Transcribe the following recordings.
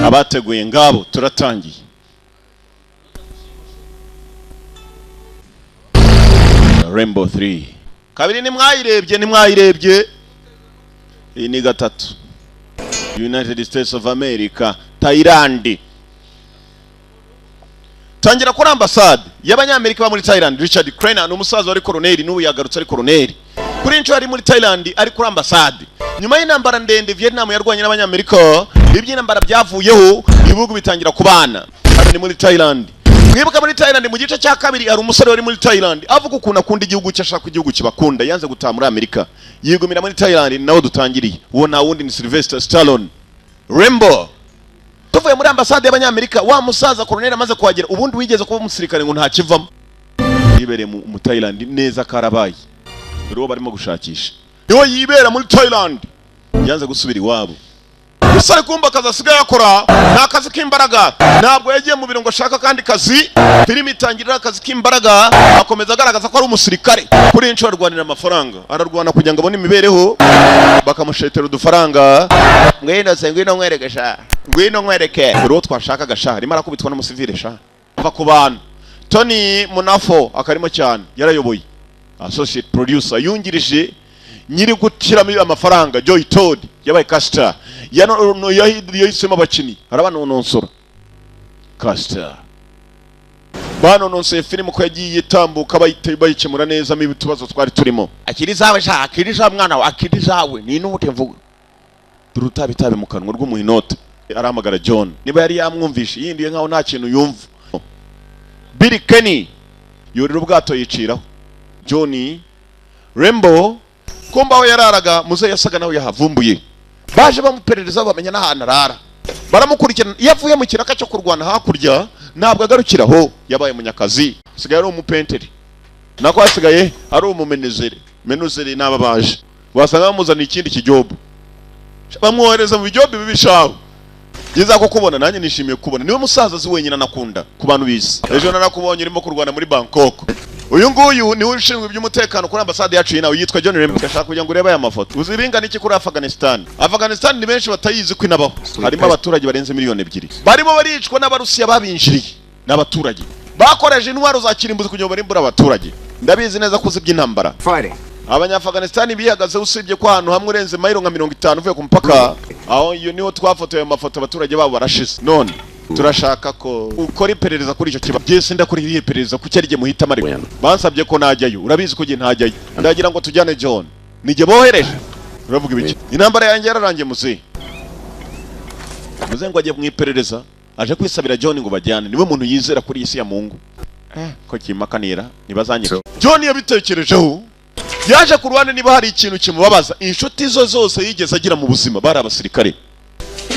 abateguye ngabo turatangiye. Rambo 3 kabiri ni mwayirebye iyi ni gatatu. United States of America, Thailand. Tangira kuri ambassade y'abanyamerika ba muri Thailand. Richard Crenna n'umusaza wari koloneli n'ubu yagarutse ari koloneli. Kuri incho ari muri Thailand ari kuri ambassade. Nyuma y'intambara ndende Vietnam yarwanye n'abanyamerika, iby'intambara byavuyeho ibihugu bitangira kubana. Hano ni muri Thailand. Mwibuka muri Thailand mu gice cya kabiri ari umusore wari muri Thailand avuga ukuntu akunda igihugu cye, ashaka igihugu kibakunda, yanze gutaha muri Amerika yigumira muri Thailand. Nawo dutangiriye uwo na wundi ni Sylvester Stallone. Rambo tuvuye muri ambassade y'abanyamerika, wa musaza koloneli amaze kuhagera, ubundi wigeze kuba umusirikare ngo nta kivamo, yibereye mu Thailand neza karabaye. Rero barimo gushakisha niho yibera muri Thailand, yanze gusubira iwabo. Usare kumba kaza asigaye akora nta kazi k'imbaraga, ntabwo yagiye mu biro ngo ashaka kandi kazi. Filimi itangirira akazi k'imbaraga, akomeza agaragaza ko ari umusirikare. Kuri incho arwanira amafaranga, ararwana kugira ngo abone imibereho, bakamushetera udufaranga. Ngwino nkwereke rero twashaka gasha, rimara kubitwa n'umusivile sha ava ku bantu. Tony Munafo akarimo cyane, yarayoboye associate producer yungirije nyiri gukiramo amafaranga. Joy Todd yabaye Caster, yahisemo abakinnyi arabanononsora. Caster banononsoye filime ko yagiye itambuka bayikemura neza mu bitubazo twari turimo. Akiri zawe sha, akiri za mwana wa, akiri zawe ni n'ubute mvuga durutabe mu kanwa rw'umuhinote. Aramagara John niba yari yamwumvishe, yindiye nkaho nta kintu yumva. Billy Kenny yorira ubwato yiciraho. Johnny Rambo kumba aho yararaga muze yasaga naho yahavumbuye. Baje bamuperereza bamenya n'ahantu arara, baramukurikirana. Yavuye mu kiraka cyo kurwana hakurya ntabwo agarukiraho, yabaye munyakazi, sigaye ari umupenteri. Nako asigaye ari umumenuzeri n'aba baje wasanga bamuzana ikindi kijobo, bamwohereza mu bijobo bibishaho. Yiza ko kubona nanjye nishimiye kubona, niwe musaza zi wenyine nakunda ku bantu bisi. Ejo narakubonye urimo kurwana muri Bangkok. Uyu nguyu niwe ushinzwe by'umutekano kuri ambassade yacu nawe yitwa John Rambo. Gashaka kugira ngo urebe aya mafoto. Uziringa niki kuri Afghanistan? Afghanistan ni benshi batayizi ko inabaho. Harimo abaturage barenze miliyoni 2. Barimo baricwa n'abarusiya babinjiriye n'abaturage. Bakoreje intwaro za kirimbuzi kugira ngo barimbura abaturage. Ndabizi neza kuzi by'intambara. Abanyafghanistan bihagaze usibye ko ahantu hamwe urenze mayiro nka 50 uvuye ku mpaka. Aho iyo niho twafotoye amafoto abaturage babo barashize. None turashaka ko ukora iperereza kuri icyo kiba. Byese ndakora iri iperereza ku cyari giye muhita mari. Bansabye ko najyayo, urabizi ko giye ntajyayo. Ndagira ngo tujyane John. Nije bohereje. Uravuga ibiki? Intambara yanjye yararangiye muze. Muze ngo agiye mu iperereza, aje kwisabira John ngo bajyane. Niwe muntu yizera kuri isi ya Mungu. Ko kimakanira nibazanyira. John yabitekerejeho. Yaje ku Rwanda niba hari ikintu kimubabaza. Inshuti zo zose yigeze agira mu buzima bari abasirikare.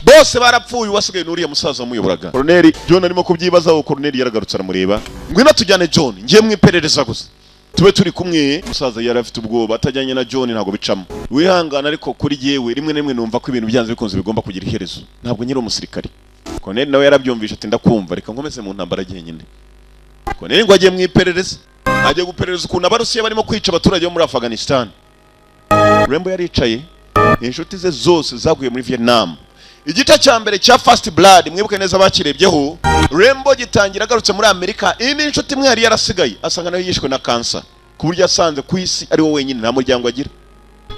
Bose barapfuye, wasigaye n'uriya musaza wamuyoboraga. Koloneli John arimo kubyibazaho. Koloneli yaragarutse aramureba. Ngwino tujyane John, ngiye mu iperereza gusa. Tube turi kumwe. Musaza yari afite ubwoba, atajyanye na John ntago bicamo. Wihangana ariko kuri yewe rimwe nemwe numva ko ibintu byanze bikunze bigomba kugira iherezo. Ntabwo nyiri umusirikare. Koloneli nawe yarabyumvisha ati ndakumva, reka nkomeze mu ntambara ngenyine. Koloneli ngo agiye mu iperereza. Agiye guperereza ukuntu abarusiya barimo kwica abaturage bo muri Afghanistan. Rambo yaricaye, inshuti ze zose zaguye muri Vietnam. Igita cya mbere cya First Blood mwibuke neza bakirebyeho. Rambo gitangira agarutse muri Amerika. Iyi inshuti imwe yari yarasigaye, asanga nayo yishwe na cancer, ku buryo asanze ku isi ari wo wenyine nta muryango agira.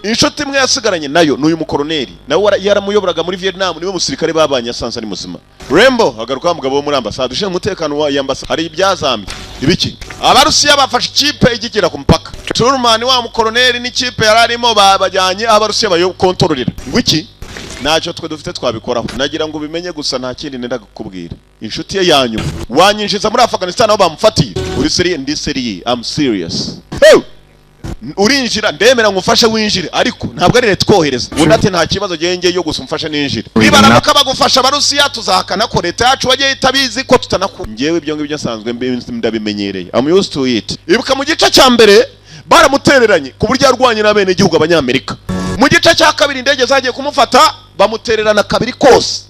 Inshuti imwe yasigaranye nayo n'uyu mukoloneli, nawe yaramuyoboraga muri Vietnam, niwe musirikare babanye asanze ari muzima. Rambo agaruka umugabo wo muri ambassade ushinzwe umutekano wa ambassade. Hari ibyazambye ibiki? Abarusiya bafashe ikipe igigera ku mpaka. Turman wa mukoloneli n'ikipe yararimo babajyanye abarusiya bayo kontrolera. Ngwiki ntacyo twe dufite twabikoraho. Nagira ngo bimenye gusa nta kindi nenda kukubwira. Inshuti ye yanyu wanyinjiza muri Afghanistan aho bamufatiye. Uri serious? Ndi serious. I'm serious. Hey! Urinjira ndemera ngufashe winjire, ariko ntabwo ari leta twohereza. Undi ati nta kibazo genge yo gusa umfashe ninjire. Nibaramuka bagufasha abarusiya tuzahakana ko leta yacu wagiye itabizi ko tutanaku. Ngewe ibyo ngibyo nsanzwe ndabimenyereye. I'm used to it. Ibuka mu gice cya mbere baramutereranye ku buryo yarwanye n'abene igihugu abanyamerika. Mu gice cya kabiri indege zagiye kumufata bamutererana kabiri kose.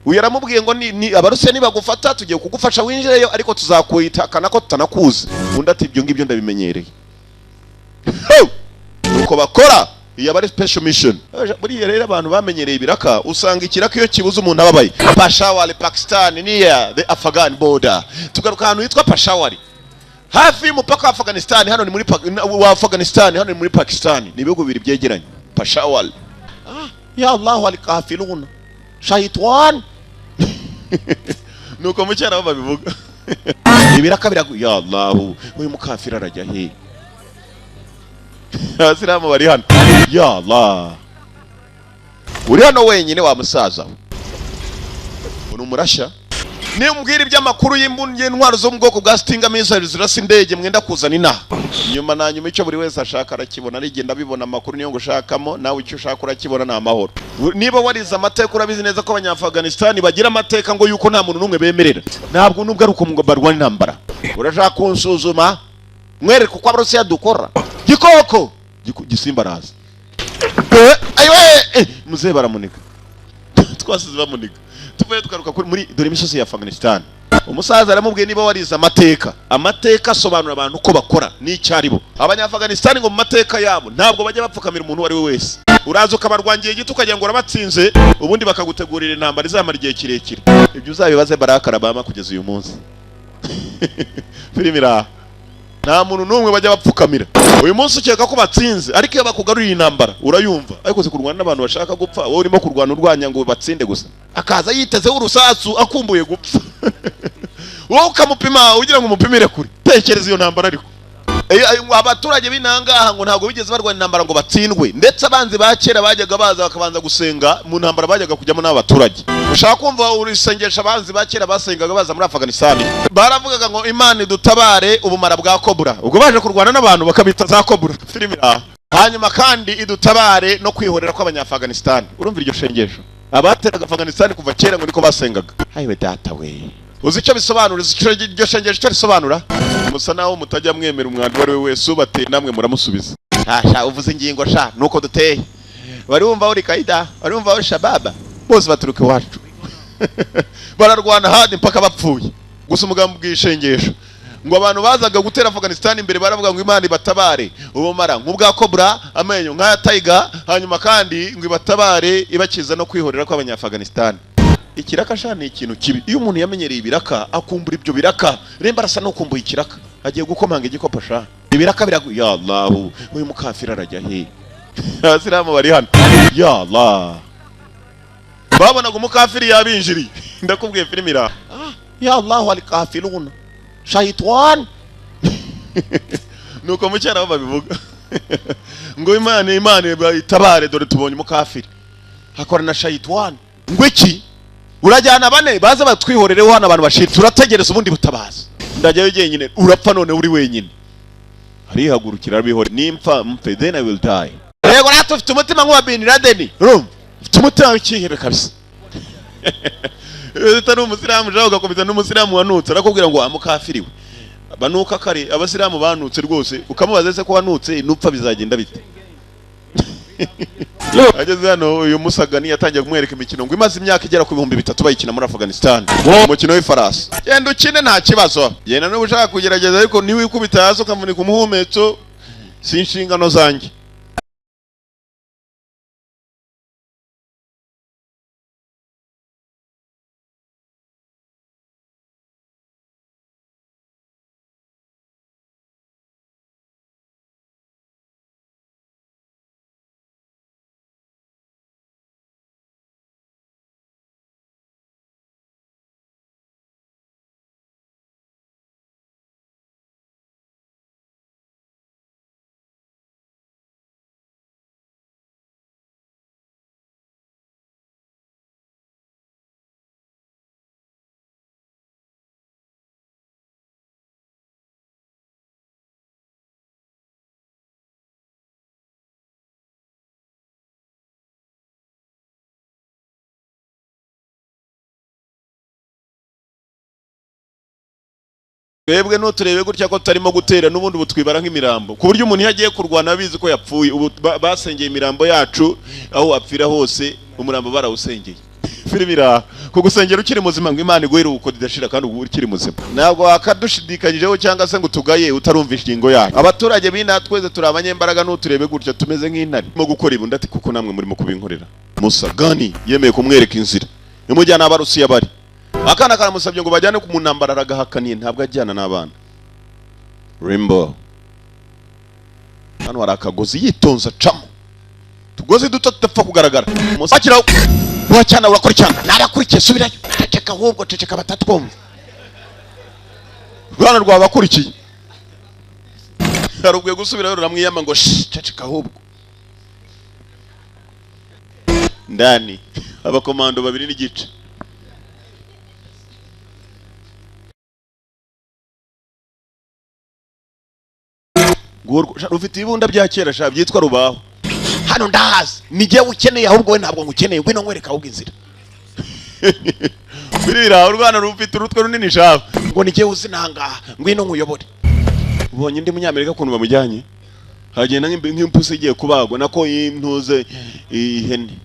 Uyu yaramubwiye ngo ni abarusiya nibagufata tugiye kugufasha winjireyo, ariko tuzakuyitakana ko tutanakuzi. Undi ati ibyo ngibyo ndabimenyereye. Nuko bakora iya bari special mission. Buriya rero abantu bamenyereye ibiraka usanga ikiraka iyo kibuze umuntu ababaye. Peshawar Pakistan near the Afghan border. Tugaruka ahantu hitwa Peshawar hafi y'umupaka wa Afghanistan, hano ni muri Afghanistan, hano ni muri Pakistan. Ni ibihugu bibiri byegeranye. Peshawar. Ya Allah al-kafirun shaytan. Nuko mucyara babivuga. Ibiraka biragu ya Allah uyu mukafira arajya he? Abasilamu bari hano. Ya Allah. Uri hano wenyine wa musaza. Uri umurasha. Ni umbwira iby'amakuru y'intwaro zo mu bwoko bwa Stinger missiles zirasa indege mwenda kuzana inaha. Nyuma na nyuma icyo buri wese ashaka arakibona, rigenda bibona amakuru niyo ngushakamo, nawe icyo ushaka urakibona na amahoro. Niba warize amateka urabizi neza ko abanyafghanistan bagira amateka ngo yuko nta muntu numwe bemerera. Ntabwo nubwo ari uko ngo barwana intambara. Urashaka kunsuzuma mwereke uko Abarusiya dukora. Gikoko gisimba raza. Ayiwe muze baramunika. Twasize bamunika. Tuvuye tukaruka muri dore imisozi ya Afghanistan. Umusaza aramubwiye niba warize amateka asobanura abantu uko bakora n'icyaribo. Abanyafghanistan ngo mu mateka yabo ntabwo bajya bapfukamira umuntu wari we wese. Uraza ukabarwangiye gito ukagira ngo urabatsinze, ubundi bakagutegurira intambara izamara igihe kirekire. Ibyo uzabibaze Barack Obama kugeza uyu munsi. Filimira nta muntu numwe bajya bapfukamira. Uyu munsi ukeka ko batsinze, ariko iyo bakugaruriye intambara urayumva. Ariko se kurwana n'abantu bashaka gupfa, wowe urimo kurwana urwanya ngo batsinde gusa. Akaza yitezeho urusasu akumbuye gupfa. Wowe ukamupima ugira ngo umupimire kuri. Tekereza iyo ntambara ariko. Abaturage b'inangaha ngo ntabwo bigeze barwana intambara ngo batsindwe, ndetse abanzi ba kera bajyaga baza bakabanza gusenga mu ntambara bajyaga kujyamo n'abaturage. Ushaka kumva urisengesha abanzi ba kera basengaga baza muri Afghanistan, baravugaga ngo Imana idutabare ubumara bwa Cobra. Ubwo baje kurwana n'abantu bakabita za Cobra filimira. Hanyuma kandi idutabare no kwihorera kw'abanyafghanistan. Urumva iryo shengesho abateraga Afghanistan kuva kera ngo niko basengaga. Hayiwe data we, uzi icyo bisobanura? Iryo shengesho icyo risobanura? Musa naho mutajya mwemera umwandu wari we wese ubateye namwe muramusubiza. Sha uvuze ingingo sha nuko duteye. Bari wumva uri Kaida, bari wumva uri Shababa, bose baturuka iwacu. Bararwana hadi mpaka bapfuye. Gusa umugambo bw'ishengesho ngo abantu bazaga gutera Afghanistan imbere baravuga ngo Imana ibatabare ubumara nk'ubwa Cobra, amenyo nk'aya Tiger, hanyuma kandi ngo ibatabare ibakiza no kwihorera kw'abanyafghanistan. Ikiraka sha ni ikintu kibi. Iyo umuntu yamenyereye ibiraka akumbura ibyo biraka, remba arasa no kumbuye ikiraka, agiye gukomanga igikopa sha. Ibiraka biragu ya Allah uyu mukafira arajya he? Abasilamu bari hano. Ya Allah. Babonaga umukafiri yabinjiriye. Ndakubwiye filimira. Ya Allah al-kafirun shaytan. Nuko mucyara babivuga. Ngo Imana itabare dore tubonye umukafiri. Hakora na shaytan. Ngo iki? Urajyana bane baza batwihorereho hano abantu bashira. Turategereza ubundi butabaza. Ndajyayo jyenyine urapfa none uri wenyine. Arihagurukira bihore nimpfa mpe then I will die. Yego natufite umutima nk'uwa Bin Laden. Urumva? Ufite umutima w'ikihebe kabisa. Utari umusilamu jaho ugakomeza n'umusilamu wanutse arakubwira ngo amukafiriwe. Banuka kare abasilamu banutse rwose ukamubaza se ko wanutse nupfa bizagenda bite? Ageze hano uyu musagani yatangiye kumwereka imikino ngo imaze imyaka igera ku 3,000 bayikina muri Afghanistan. Umukino w'ifarasi. Genda ukine nta kibazo. Yena no ushaka kugerageza ariko ni wikubita hasi ukavunika umuhumetso si inshingano zanjye. Twebwe no turebe gutya ko tarimo gutera n'ubundi butwibara nk'imirambo ku buryo umuntu yagiye kurwana abizi ko yapfuye. Ubu basengeye imirambo yacu aho apfira hose umurambo barawusengeye. Filmira kugusengera ukiri muzima ngo Imana iguhere uko didashira kandi ubu ukiri muzima. Ntabwo wakadushidikanyijeho cyangwa se ngo tugaye utarumvisha ingingo yacu. Abaturage binatweze turabanye imbaraga n'uturebe gutya tumeze nk'intare. Mo gukora ibunda ati kuko namwe murimo kubinkorera. Musa Gani yemeye kumwereka inzira. Imujyana abarusiya bari. Akana karamusabye ngo bajyane ku munambara aragahakaniye ntabwo ajyana n'abana. Rambo. Hano harakagozi yitonza camo. Tugozi duto tutapfa kugaragara. Musa akiraho. Wacyana urakora cyane. Narakurikiye subirayo. Ceceka ahubwo ceceka batatwumva. Rwana rwabakurikiye. Yarubwiye gusubirayo ruramwiyama ngo ceceka ahubwo. Ndani abakomando 2 n'igice. Ufite ibunda bya kera sha byitwa rubaho. Hano ndahazi nijye ukeneye ahubwo we ntabwo ngukeneye ngwino nkwereka ahubwo inzira. Birira urwana rufite urutwe runini sha ngo nijye uzinanga ngwino nkuyobore. Ubonye ndi munyamerika kuntu bamujyanye hagenda nk'impusi igiye kubagwa nako y'intuze ihene.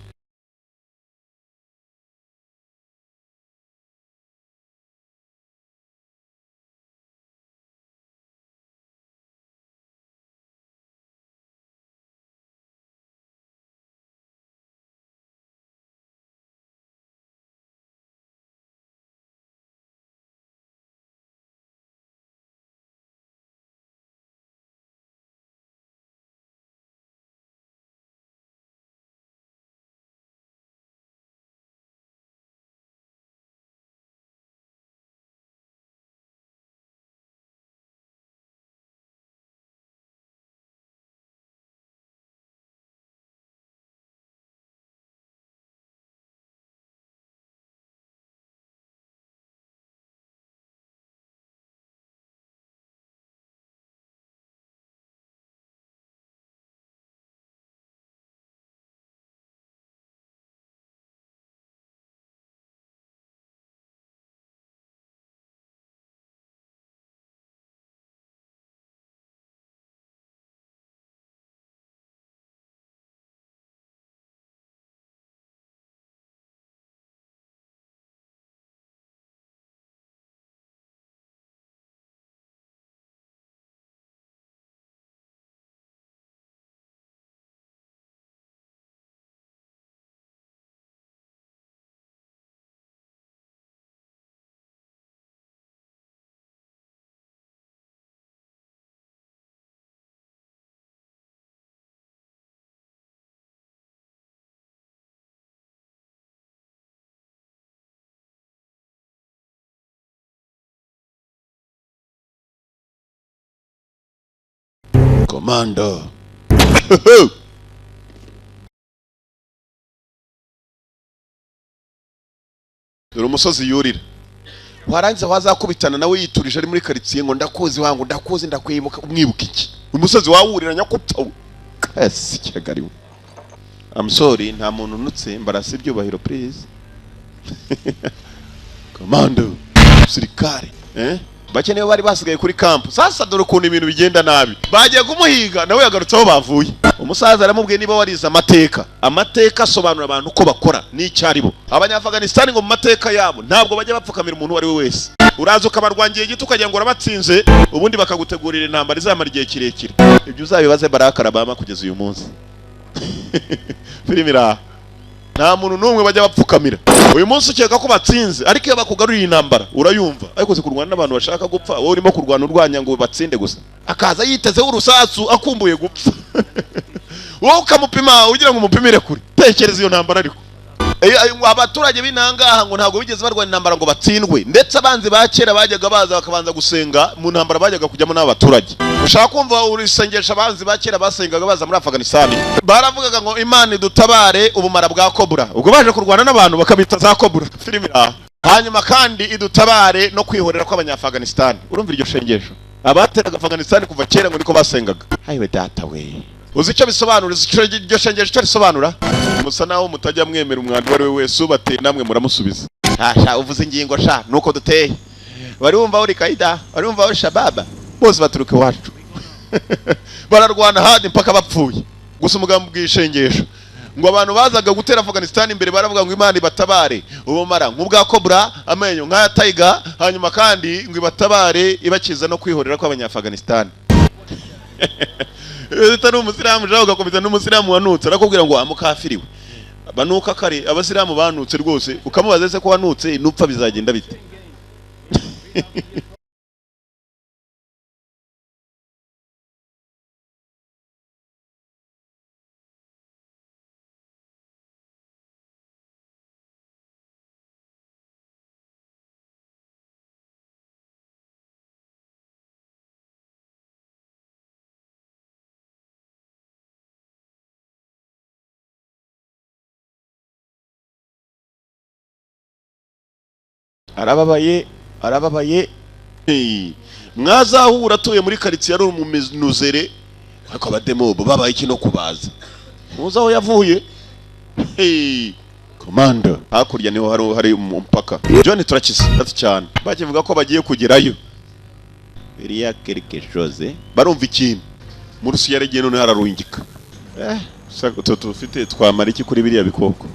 Commando. Dore umusozi yurira. Warangiza wazakubitana nawe yiturije ari muri quartier ngo ndakuzi wangu ndakuzi ndakwibuka umwibuka iki. Umusozi wawurira nyakupfa. Yes, cyagariwe. I'm sorry nta muntu nutse mbarasi byubahiro please. Commando. Sirikare. Bakeneye bari basigaye kuri camp. Sasa dore ukuntu ibintu bigenda nabi. Bagiye kumuhiga nawe yagarutseho bavuye. Umusaza aramubwiye niba wariza amateka. Amateka asobanura abantu uko bakora n'icyaribo. Abanya-Afghanistan ngo mu mateka yabo ntabwo bajya bapfukamira umuntu wari we wese. Uraza ukabarwangiye gito ukagira ngo urabatsinze ubundi bakagutegurira intambara izamara igihe kirekire. Ibyo uzabibaze Barack Obama kugeza uyu munsi. Filmira nta muntu numwe bajya bapfukamira. Uyu munsi ukeka ko batsinze ariko iyo bakugaruriye intambara urayumva ariko se kurwana n'abantu bashaka gupfa wowe urimo kurwana urwanya ngo batsinde gusa akaza yitezeho urusasu akumbuye gupfa. Wowe ukamupima ugira ngo umupimire kuri tekereza iyo ntambara ariko abaturage binangaha ngo ntabwo bigeze barwana intambara ngo batsindwe ndetse abanzi bakera bajyaga baza bakabanza gusenga mu ntambara bajyaga kujyamo n'abaturage. Ushaka kumva urisengesha abanzi bakera basengaga baza muri Afghanistan baravugaga ngo Imana idutabare ubumara bwa Cobra ubwo baje kurwana n'abantu bakabita za Cobra filmira hanyuma kandi idutabare no kwihorera kw'abanya-Afghanistan. Urumva iryo shengesho abateraga Afghanistan kuva kera ngo niko basengaga. Hayiwe data we uzi icyo bisobanura iryo shengesho icyo risobanura musa naho mutajya mwemera umwandu wari we wese ubateye namwe muramusubiza. Sha uvuze ingingo sha nuko duteye bari bumva uri Kaida bari bumva uri Shababa bose baturuka iwacu bararwana hadi mpaka bapfuye gusa umugambi bw'ishengesho ngo abantu bazaga gutera Afghanistan imbere baravuga ngo Imana ibatabare ubumara nk'ubwa Cobra amenyo nk'aya Tiger, hanyuma kandi ngo ibatabare ibakiza no kwihorera kw'abanya-Afghanistan. Zitari umusilamu jaho ugakomeza n'umusilamu wanutse arakubwira ngo amukafiriwe banuka kare abasilamu banutse rwose ukamubaza se ko wanutse nupfa bizagenda bite? arababaye mwazahura atuye muri quartier ari umumizere ariko abademobo babaye iki no kubaza muzaho yavuye commander hakurya niho hari umupaka John turakize ati cyane bakivuga ko bagiye kugerayo biriya quelque chose barumva ikintu mu Rusiya yagiye none hararungika sako tufite twamara iki kuri biriya bikoko.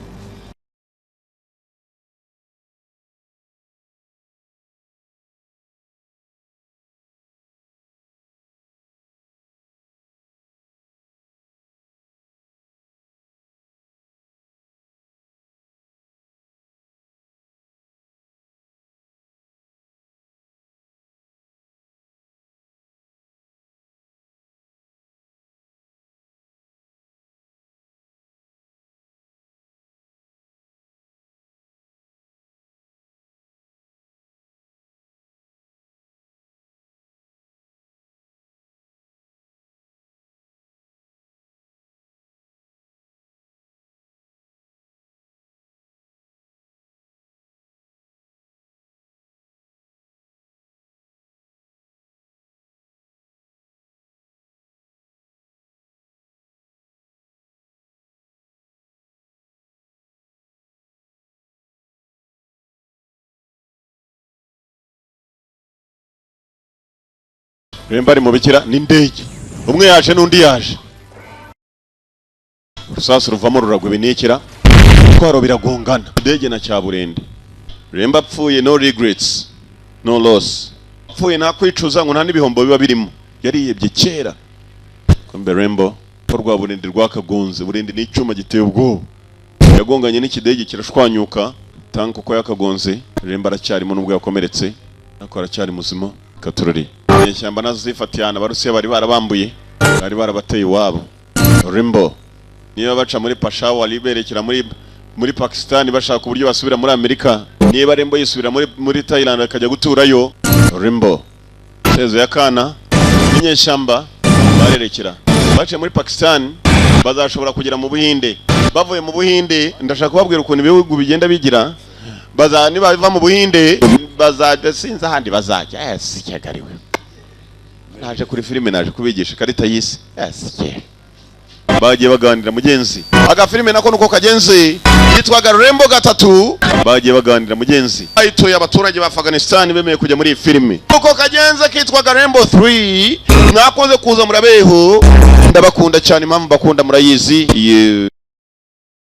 Remba ari mu bikira n'indege umwe yaje n'undi yaje rusasu ruvamo ruragwa binikira twaro biragongana indege na cyaburende Remba apfuye no regrets no loss apfuye nta kwicuza ngo nta n'ibihombo biba birimo yariyebye kera kombe Rambo porwa burindi rwakagonze burindi n'icyuma giteye ubwoba yagonganye n'ikidege kirashwanyuka tanko ko yakagonze Remba aracyarimo nubwo yakomeretse akora cyari muzima katurori Nyeshyamba nazo zifatiyana Abarusiya bari barabambuye bari barabateye iwabo. Rambo niba baca muri Peshawar wali berekera muri Pakistan bashaka uburyo basubira muri Amerika, niba Rambo yisubira muri Thailand akajya guturayo. Rambo sezo yakana Nyeshyamba barerekera bace muri Pakistan bazashobora kugera mu Buhinde, bavuye mu Buhinde ndashaka kubabwira ukuntu ibihugu bigenda bigira niba biva mu Buhinde bazajya sinza handi bazajya sikagariwe naje kuri filime naje kubigisha karita yisi bagiye baganira mugenzi agafilime nako nuko kagenzi yitwaga Rambo 3 bagiye baganira mugenzi ayitoye abaturage ba Afghanistan bemeye kujya muri iyi filime nuko kagenze kitwaga Rambo 3 mwakoze kuza murabeho ndabakunda cyane impamvu bakunda murayizi